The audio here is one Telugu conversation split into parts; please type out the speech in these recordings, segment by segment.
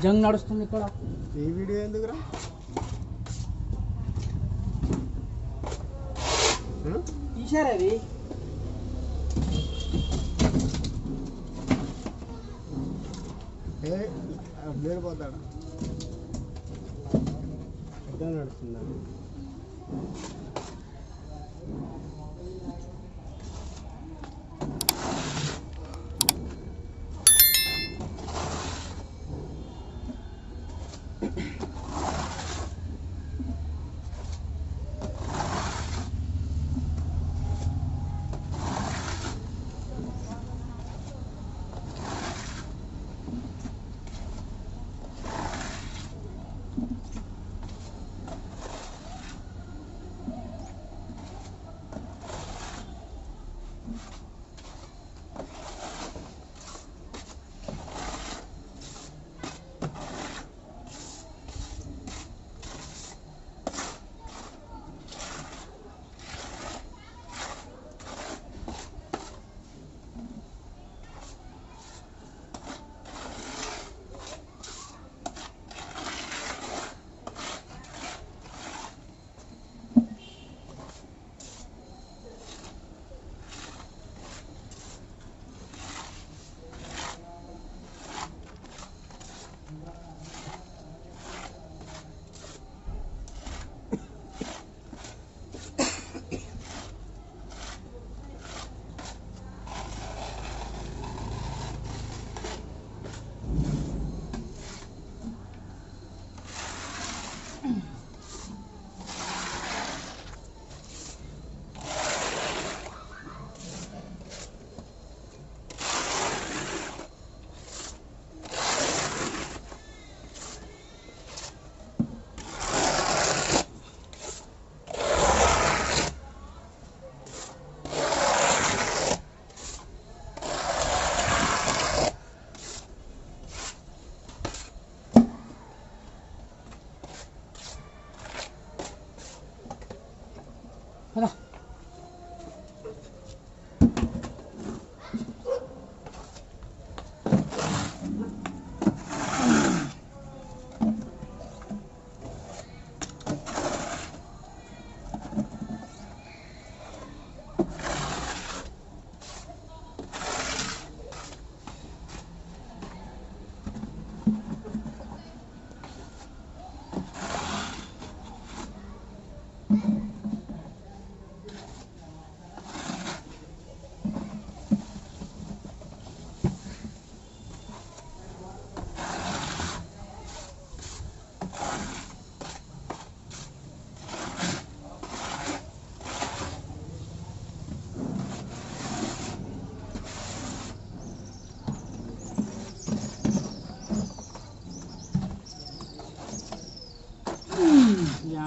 జంగ్ నడుస్తుంది ఇక్కడ. ఈ వీడియో ఎందుకురా? తీసారా అది? బ్లేడ్ పోతాడు. ఎట్లా నడుస్తుందా?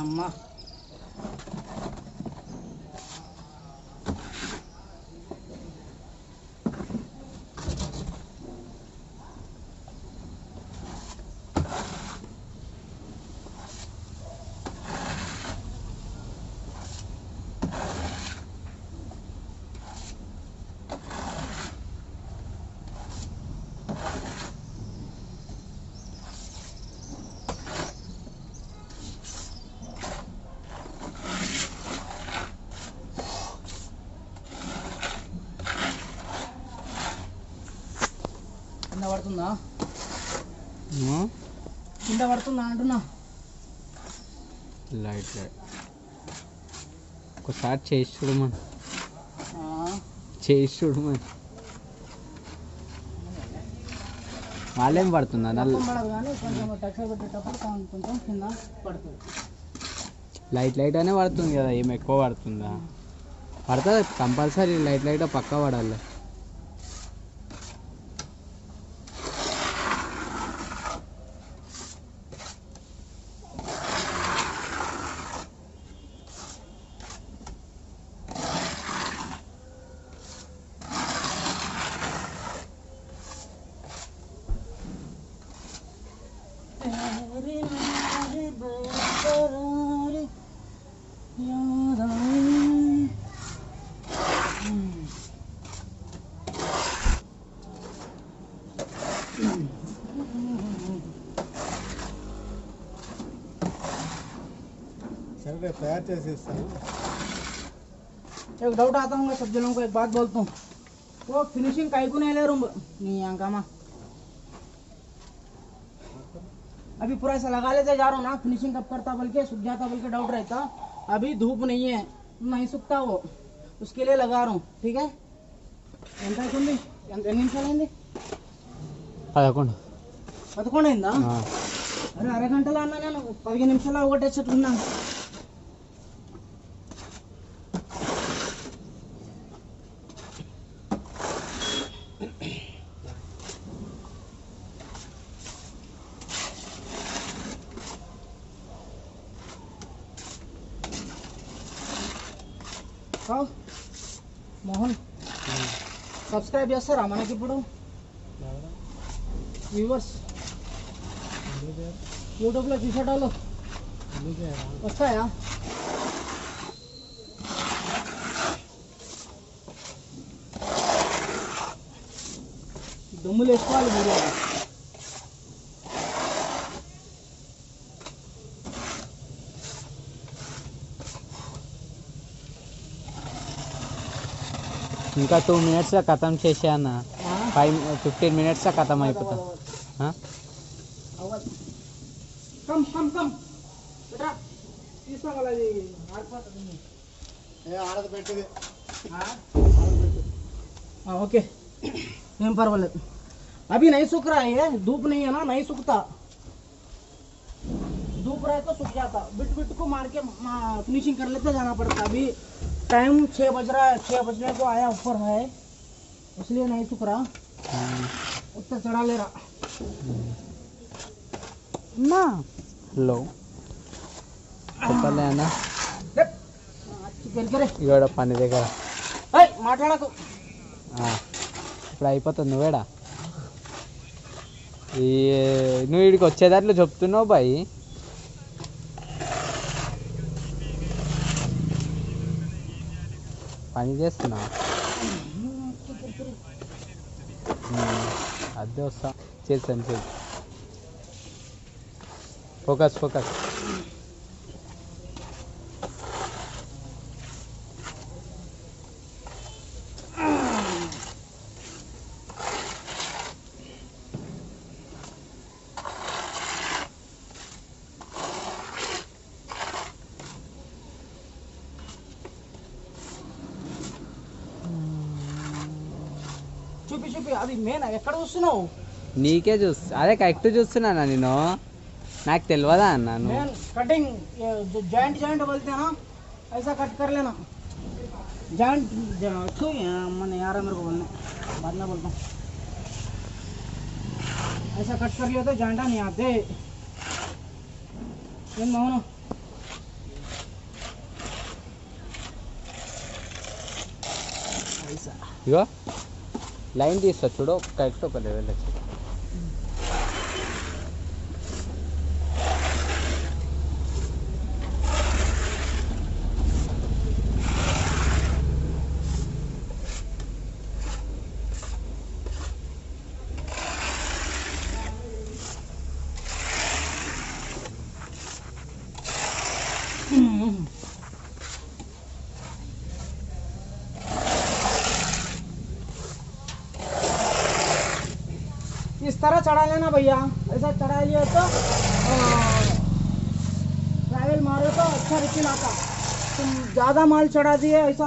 అమ్మ కింద పడుతుందా? కింద పడుతుందా అంటున్నా. లైట్ లైట్ ఒకసారి చేసి చూడమని, చేసి చూడమని. వాళ్ళేం పడుతుందా? పడదు కానీ కొంచెం టెక్స్చర్ పెట్టేటప్పుడు కొంచెం కింద పడుతుంది. లైట్ లైట్ అనే పడుతుంది కదా, ఏం ఎక్కువ పడుతుందా? పడుతుంది కంపల్సరీ, లైట్ లైట్ పక్కా పడాలి. సరే తయారు చేసి ఇస్తాను. एक डाउट आता हूँ सब जनों को, एक बात बोलता हूँ, वो फिनिशिंग काहे को नहीं ले रूम नहीं अंकामा अभी पूरा ऐसा लगा लेते जा रहा हूँ ना, फिनिशिंग कब करता बोल के सूख जाता बोल के डाउट रहता. अभी धूप नहीं है, नहीं सूखता वो, उसके लिए लगा रहा हूँ. ठीक है ఎంత అవుతుంది, ఎన్ని నిమిషాలు అయింది? 11. 11 అయిందా? అరే అరగంటలో అన్నా, నేను 15 నిమిషాలు ఒకటేసేట్టున్నాను. మోహన్ సబ్స్క్రైబ్ చేస్తారా మనకి ఇప్పుడు వ్యూవర్స్? యూట్యూబ్లో చూసేటోళ్ళు వస్తాయా? దుమ్ములు వేసుకోవాలి వీడియో. ఇంకా 2 మినిట్స్లో ఖతం చేసే అన్న. 15 మినిట్స్లో ఖతం అయిపోతా. కమ్ కమ్ కమ్ బెటా తీసుకోవాలి. ఆడది పెట్టింది. ఓకే ఏం పర్వాలేదు. अभी नहीं सूख रहा है, धूप नहीं है ना, नहीं सूखता. धूप रहे तो सूख जाता. बिट बिट को मार के फिनिशिंग कर लेते जाना पड़ता. अभी टाइम 6 बज रहा है, 6 बजने को आया ऊपर है, इसलिए नहीं सूख रहा. उतना चढ़ा ले रहा ना. హలో చెప్పలే అన్న, ఇవాడ పని దగ్గర మాట్లాడకు. ఇప్పుడు అయిపోతుంది. నువ్వేడా నువ్వు వీడికి వచ్చేదాంట్లో చెప్తున్నావు బాయ్. పని చేస్తున్నా అదే వస్తా. చేస్తాను చేసి ఫోకస్ ఫోకస్. చూపి చూపి అది మెయిన్. ఎక్కడ చూస్తున్నావు? నీకే అదే కరెక్ట్ చూస్తున్నానా నేను, నాకు తెలియదా అన్న. मेन कटिंग जॉइंट जॉइंट बोलते हैं ना, ऐसा कट कर लेना. जॉइंट क्यों मैंने यार मेरे को बोलने बाद में बोलता हूँ. ऐसा कट कर लिया तो जॉइंटा नहीं आते. ఏం మౌనం? ఇగో లైన్ తీస్తా చూడు, కరెక్ట్ ఒక లెవెల్ వచ్చి. इस तरह चढ़ा लेना भैया. ऐसा चढ़ा लिया तो ट्रैवल मारो तो अच्छा रिफिल आता. तुम ज़्यादा माल चढ़ा दिए ऐसा